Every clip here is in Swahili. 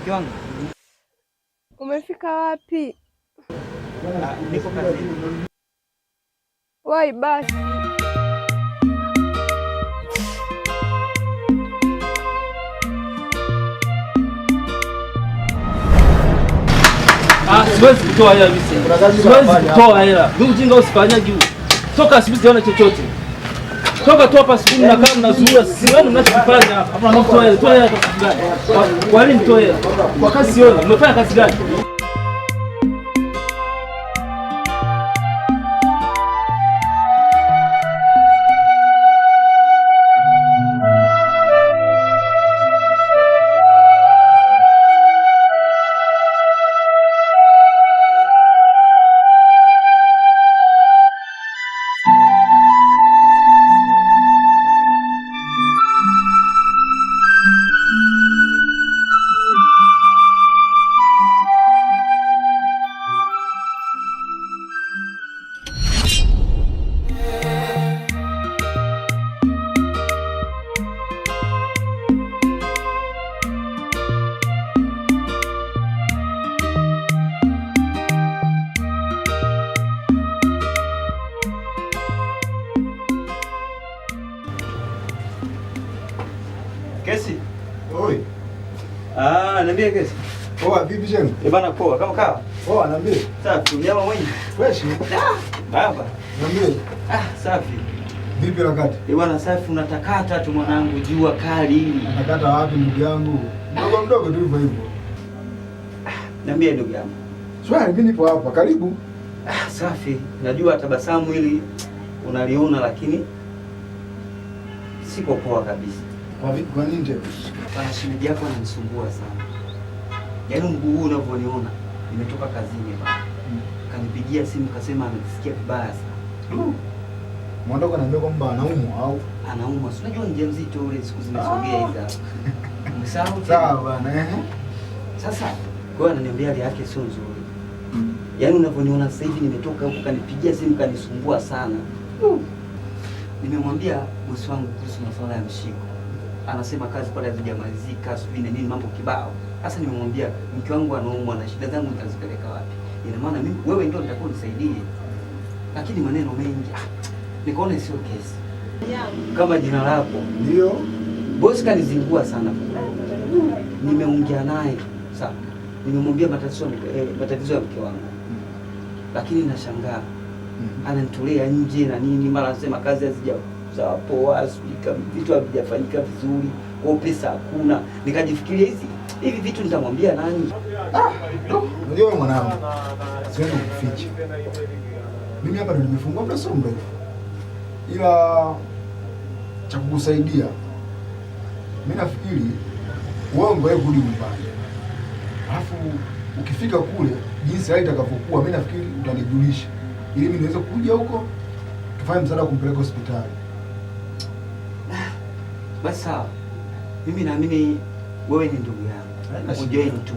Mke wangu. Umefika wapi? Niko kazini. Wai basi. Siwezi kutoa hela mimi. Siwezi kutoa hela. Mimi ujinga usifanyage huu. Toka siwezi siona chochote. Toka tu hapa siku mnakaa mnazuia sioni mnachofanya hapa. Toa hela kwa sababu gani? Kwa nini toa hela? Kwa kazi sioni. Umefanya kazi gani? Kesi? Oi. Niambie Kesi. Poa, vipi jeni? Bana poa, kama kawa? Poa, niambie. Safi, mnyama mwenye? Fresh. Baba. Niambie. Safi. Vipi wakati? Bwana safi, unatakata tu mwanangu, jua kali hili. Unatakata wapi ndugu yangu? Mdogo tu hivyo hivyo. Niambie ndugu yangu. Swali, mimi nipo hapa, karibu. Safi. Najua tabasamu hili unaliona lakini siko poa kabisa. Kwa nini tena? Bana shemeji yako ananisumbua sana. Yaani mguu huu unavyoniona, nimetoka kazini bana. Kanipigia simu kasema amesikia vibaya sana. Mwondoka naambia kwamba anaumwa au? Anaumwa. Si unajua mjamzito ule siku zimesogea hizo. Umesahau? Sawa bana, Sasa kwa ananiambia hali yake sio nzuri. Yaani unavyoniona sasa hivi nimetoka huko kanipigia simu kanisumbua sana. Nimemwambia bosi wangu kuhusu masuala ya mshiko. Anasema kazi pale hazijamalizika, sivyo nini mambo kibao. Sasa nimemwambia mke wangu anaumwa na shida zangu nitazipeleka wapi? Ina maana mimi wewe ndio nitakuwa nisaidie. Lakini maneno mengi. Nikaona sio kesi. Kama jina lako ndio bosi kanizingua sana. Nimeongea naye sawa. Nimemwambia matatizo ya mke wangu. Lakini nashangaa. Ananitolea nje na nini, mara anasema kazi hazijawa poa, vitu havijafanyika vizuri, kwa pesa hakuna. Nikajifikiria hivi vitu nitamwambia nani? Unajua mwanangu, siwezi kuficha. Mimi hapa ndo nimefungua muda sio mrefu. Ila cha kukusaidia. Mimi nafikiri uongo wewe kurudi nyumbani. Alafu ukifika kule jinsi hali itakavyokuwa, mimi nafikiri utanijulisha. Ili mimi niweze kuja huko tufanye msaada kumpeleka hospitali. Basi sawa. Mimi naamini wewe ni ndugu yangu. Ujoin tu.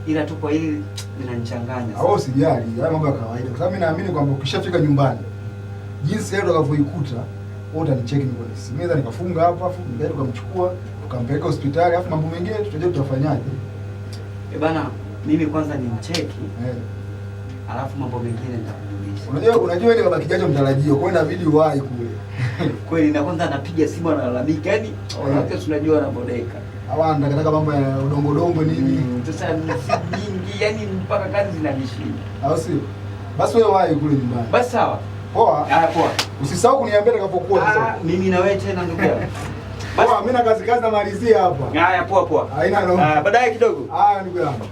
Ila tu kwa hili linanichanganya. Au usijali, haya mambo ya kawaida. Kwa sababu mimi naamini kwamba ukishafika nyumbani jinsi leo utakavyoikuta, wewe utanicheki niko ni simu. Mimi nikafunga hapa afu ndio tukamchukua, tukampeleka hospitali afu mambo mengine tutajua tutafanyaje. Bana, mimi kwanza nimcheki. Alafu mambo mengine nitakujulisha. Unajua ile baba kijacho mtarajio, kwa hiyo inabidi uwahi kule. Kweli na kwanza anapiga simu analalamika, yaani wanawake tunajua wanabodeka. Hawa anataka mambo ya udongo nini. Sasa nyingi, yaani mpaka kazi zinanishinda. Au sio? Basi wewe wahi kule nyumbani. Basi sawa. Poa. Poa. Usisahau kuniambia utakapokuwa sasa. Mimi na wewe tena ndugu yangu. Poa, mimi na kazi namalizia hapa. Haya poa. Haina no. Baadaye kidogo. Ndugu yangu.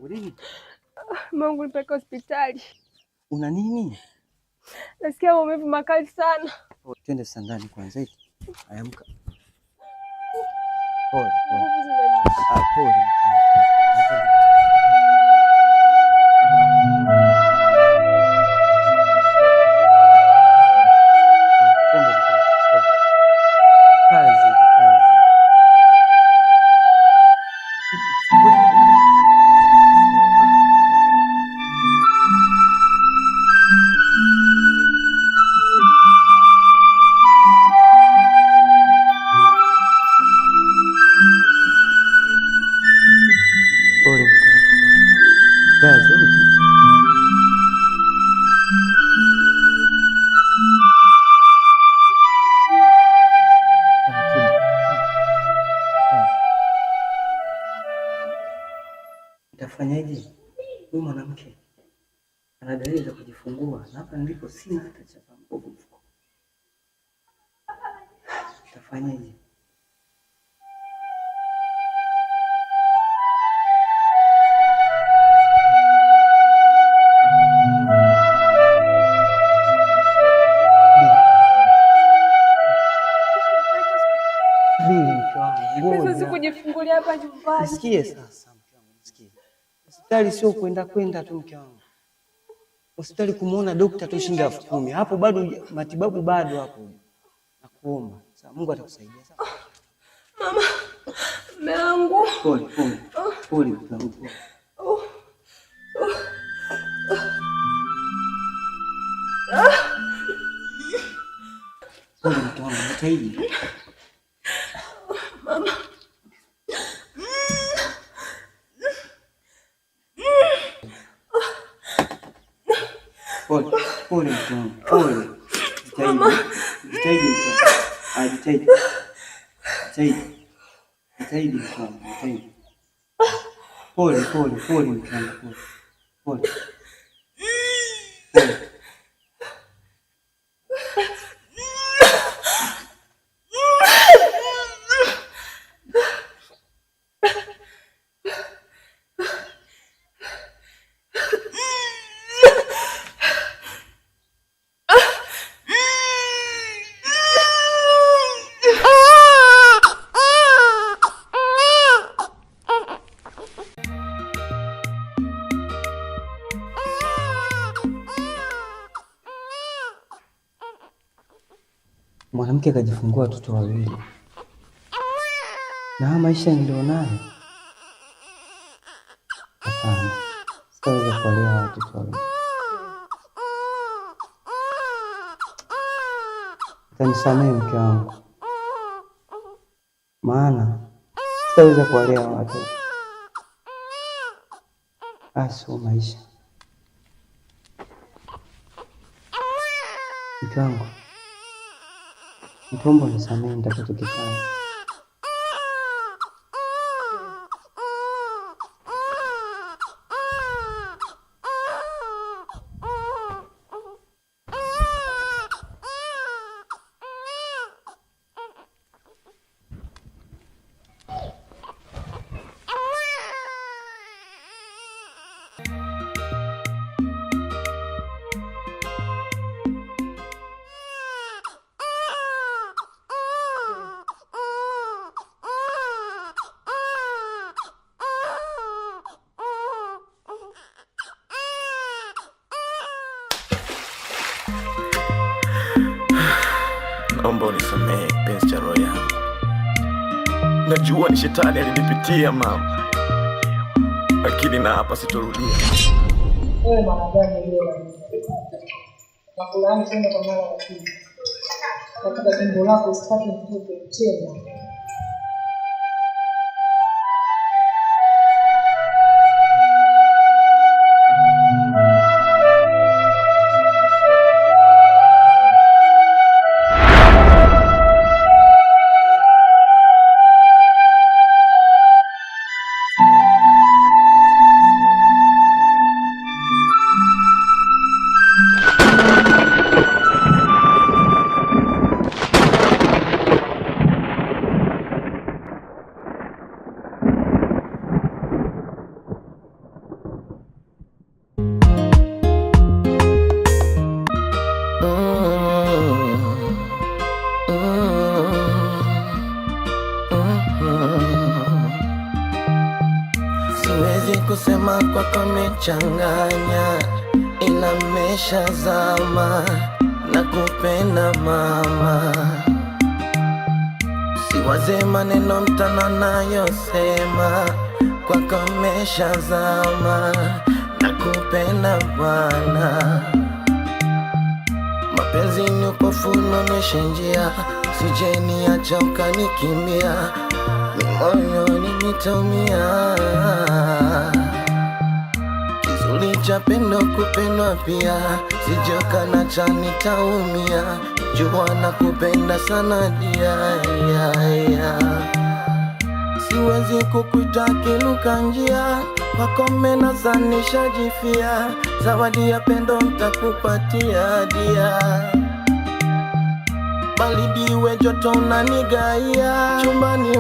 Nini? Mungu nipeleke hospitali. Una nini? Nasikia maumivu makali sana. Twende sasa ndani kwanza hivi. Amka. Pole. nimefungwa. Hapa nilipo sina hata chapa mbovu mfuko. Tafanyaje? Siwezi kujifungulia hapa nyumbani. Nisikie sasa mke wangu, nisikie. Hospitali sio kwenda tu mke wangu. Hospitali kumuona daktari tu shilingi 10,000. Hapo bado matibabu bado hapo. Nakuomba. Sasa Mungu atakusaidia sasa. Mama, mume wangu. Pole mke wangu. Pole mke wangu, jitahidi. Mama. Pole mke wangu, pole. Jitahidi mke wangu. Jitahidi mke wangu, jitahidi. Pole mke wangu, pole. Mwanamke kajifungua watoto wawili. Na maisha nilionayo. Hapana. Sitaweza kulea watoto wawili. Utanisamehe mke wangu. Maana sitaweza kulea watoto. Sio maisha. Mke wangu. Mtombo nisamehe nitakachokifanya. Naomba unisamehe kipenzi cha roho yangu. Najua ni shetani alinipitia mama, lakini na hapa sitorudia. Wewe mwanadamu leo nakulaani tena kwa mara ya pili. Katika tumbo lako usipate mtoto tena. Siwezi kusema kwako mechanganya, ila meshazama na kupenda mama. Siwaze maneno mtana nayosema, kwako meshazama na kupenda bwana. Mapenzi ni upofu unaonyesha njia, sije niacha ukanikimbia, moyoni nitaumia. Kizuri cha pendo kupendwa pia, sije ukaniacha nitaumia. Jua nakupenda sana dia. Siwezi kukuita kiluka njia, wakome na zanisha jifia, zawadi ya pendo nitakupatia dia. Baridi we joto unanigaia chumbani